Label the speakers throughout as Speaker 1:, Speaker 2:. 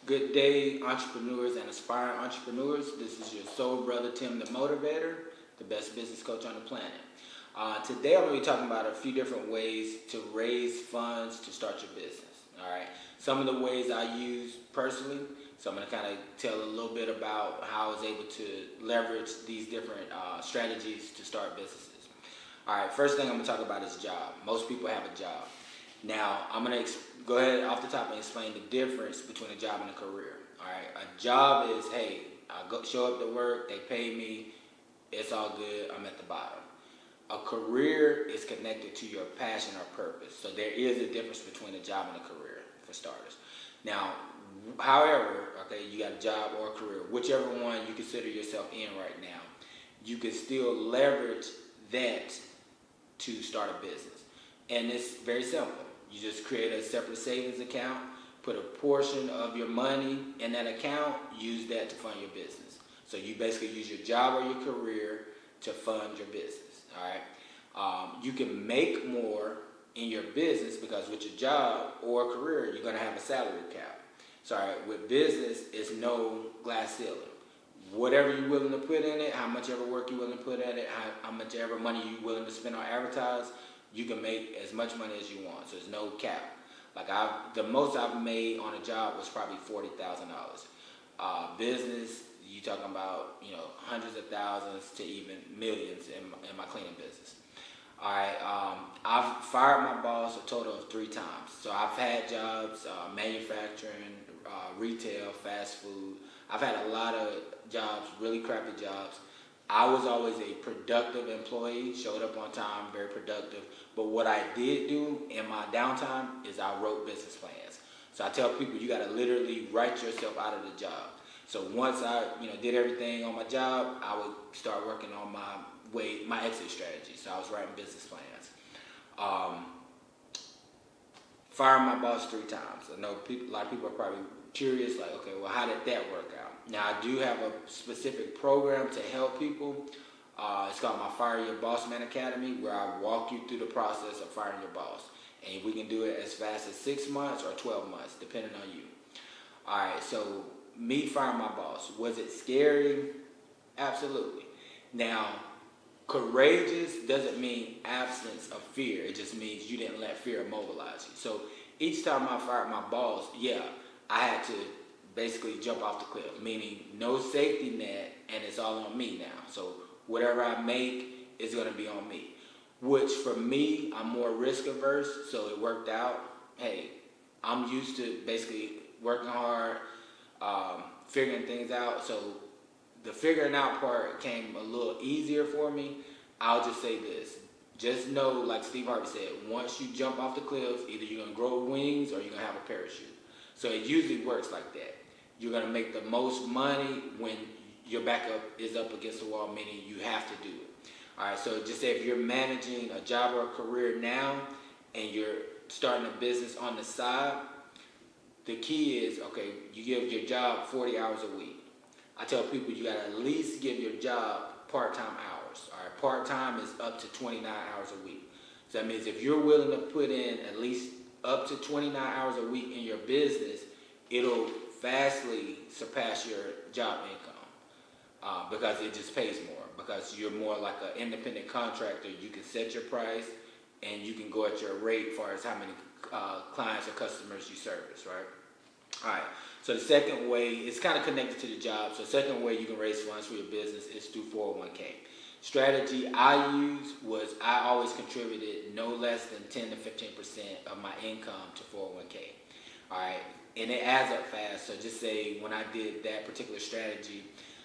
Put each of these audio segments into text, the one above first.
Speaker 1: Good day, entrepreneurs and aspiring entrepreneurs. This is your soul brother, Tim the Motivator, the best business coach on the planet. Today, I'm going to be talking about a few different ways to raise funds to start your business. All right. Some of the ways I use personally. So I'm going to kind of tell a little bit about how I was able to leverage these different strategies to start businesses. All right. First thing I'm going to talk about is job. Most people have a job. Now, I'm going to go ahead off the top and explain the difference between a job and a career. All right, a job is, hey, I show up to work, they pay me, it's all good, I'm at the bottom. A career is connected to your passion or purpose. So there is a difference between a job and a career, for starters. Now, however, okay, you got a job or a career, whichever one you consider yourself in right now, you can still leverage that to start a business. And it's very simple. You just create a separate savings account, put a portion of your money in that account, use that to fund your business. So you basically use your job or your career to fund your business, all right? You can make more in your business because with your job or career, you're going to have a salary cap. So with business, it's no glass ceiling. Whatever you're willing to put in it, how much ever work you're willing to put in it, how much ever money you're willing to spend on advertise, you can make as much money as you want. So there's no cap. Like the most I've made on a job was probably $40,000. Business, you talking about hundreds of thousands to even millions in my cleaning business. All right, I've fired my boss a total of 3 times. So I've had jobs, manufacturing, retail, fast food. I've had a lot of jobs, really crappy jobs. I was always a productive employee, showed up on time, very productive. But what I did do in my downtime is I wrote business plans. So I tell people you got to literally write yourself out of the job. So once I did everything on my job, I would start working on my exit strategy. So I was writing business plans. Fired my boss 3 times. I know a lot of people are probably curious, like, okay, well, how did that work out? Now, I do have a specific program to help people. It's called my Fire Your Boss Man Academy, where I walk you through the process of firing your boss. And we can do it as fast as 6 months or 12 months, depending on you. All right, so me firing my boss, was it scary? Absolutely. Now, courageous doesn't mean absence of fear. It just means you didn't let fear immobilize you. So each time I fired my boss, I had to basically jump off the cliff, meaning no safety net, and it's all on me now. So whatever I make is going to be on me, which for me, I'm more risk averse, so it worked out. Hey, I'm used to basically working hard, figuring things out. So the figuring out part came a little easier for me. I'll just say this. Just know, like Steve Harvey said, once you jump off the cliff, either you're going to grow wings or you're going to have a parachute. So it usually works like that. You're going to make the most money when your backup is up against the wall, meaning you have to do it. All right, so just say if you're managing a job or a career now and you're starting a business on the side, the key is, okay, you give your job 40 hours a week. I tell people you got to at least give your job part-time hours. All right, part-time is up to 29 hours a week. So that means if you're willing to put in at least up to 29 hours a week in your business, it'll vastly surpass your job income because it just pays more, because you're more like an independent contractor. You can set your price and you can go at your rate as far as how many clients or customers you service, right? All right, so the second way, it's kind of connected to the job. So the second way you can raise funds for your business is through 401k. Strategy I used was I always contributed no less than 10 to 15% of my income to 401k. All right, and it adds up fast. So just say when I did that particular strategy,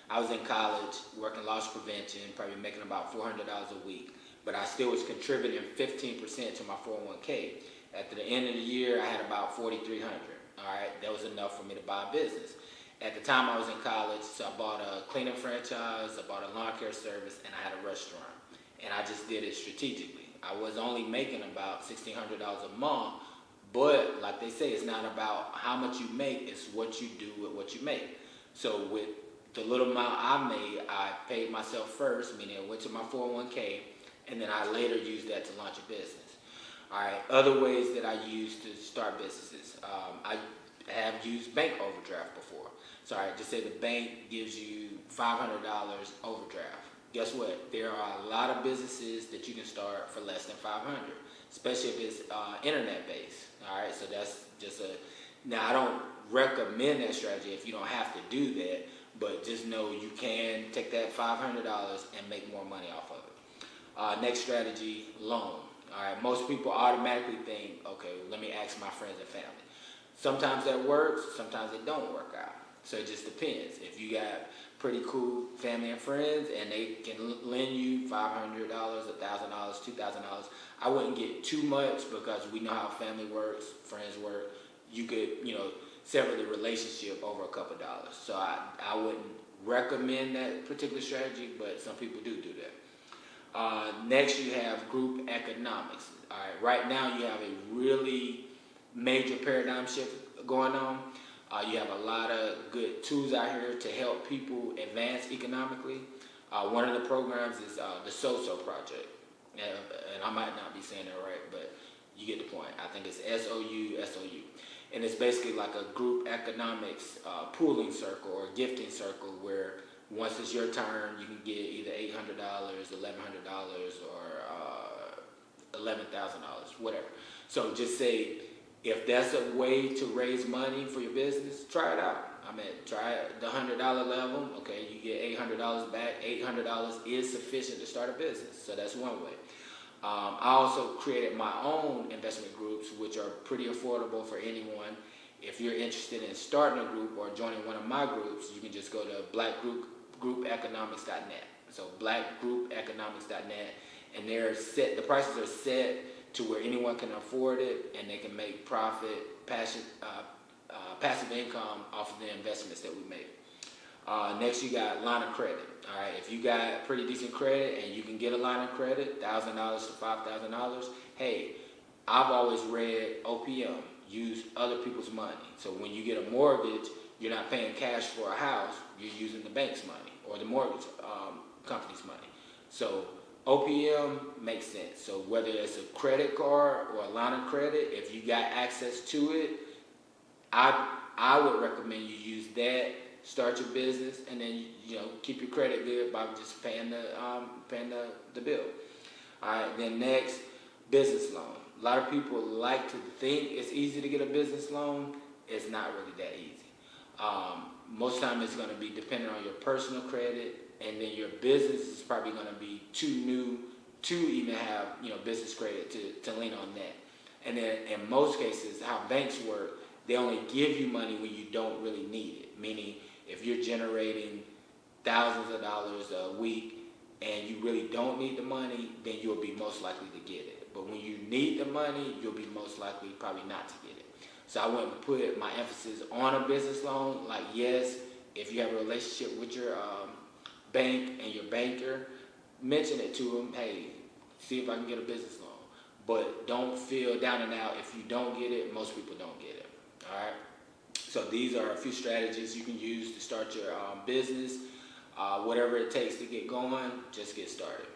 Speaker 1: I was in college working loss prevention, probably making about $400 a week, but I still was contributing 15% to my 401k. At the end of the year, I had about $4,300. All right, that was enough for me to buy a business. At the time I was in college, so I bought a cleaning franchise, I bought a lawn care service, and I had a restaurant. And I just did it strategically. I was only making about $1,600 a month, but like they say, it's not about how much you make, it's what you do with what you make. So with the little amount I made, I paid myself first, meaning I went to my 401k, and then I later used that to launch a business. All right, other ways that I use to start businesses. I have used bank overdraft before. So I just say the bank gives you $500 overdraft. Guess what? There are a lot of businesses that you can start for less than 500, especially if it's internet based. All right, so that's just a. Now I don't recommend that strategy if you don't have to do that, but just know you can take that $500 and make more money off of it. Next strategy, loan. All right, most people automatically think, okay, let me ask my friends and family. Sometimes that works, sometimes it don't work out. So it just depends. If you got pretty cool family and friends and they can lend you $500, $1,000, $2,000, I wouldn't get too much because we know how family works, friends work. You could, sever the relationship over a couple dollars. So I wouldn't recommend that particular strategy, but some people do that. Next, you have group economics. All right, right now you have a really major paradigm shift going on. You have a lot of good tools out here to help people advance economically. One of the programs is the SOSO Project. And I might not be saying that right, but you get the point. I think it's SOU. And it's basically like a group economics pooling circle or gifting circle where once it's your turn, you can get either $800, $1,100, or $11,000, whatever. So just say, if that's a way to raise money for your business, try it out. I mean, try the $100 level. Okay, you get $800 back. $800 is sufficient to start a business. So that's one way. I also created my own investment groups, which are pretty affordable for anyone. If you're interested in starting a group or joining one of my groups, you can just go to blackgroupeconomics.net. So blackgroupeconomics.net, and the prices are set to where anyone can afford it and they can make profit, passive income off of the investments that we make. Next, you got line of credit. All right, if you got pretty decent credit and you can get a line of credit, $1,000 to $5,000, hey, I've always read OPM, use other people's money. So when you get a mortgage, you're not paying cash for a house, you're using the bank's money or the mortgage company's money. So OPM makes sense. So whether it's a credit card or a line of credit, if you got access to it, I would recommend you use that, start your business, and then keep your credit good by just paying the bill. All right. Then next, business loan. A lot of people like to think it's easy to get a business loan. It's not really that easy. Most of the time it's going to be dependent on your personal credit, and then your business is probably going to be too new to even have business credit to lean on that. And then in most cases, how banks work, they only give you money when you don't really need it. Meaning, if you're generating thousands of dollars a week and you really don't need the money, then you'll be most likely to get it. But when you need the money, you'll be most likely probably not to get it. So I wouldn't put my emphasis on a business loan. Like, yes, if you have a relationship with your bank and your banker, mention it to them. Hey, see if I can get a business loan. But don't feel down and out if you don't get it. Most people don't get it. All right. So these are a few strategies you can use to start your business. Whatever it takes to get going, just get started.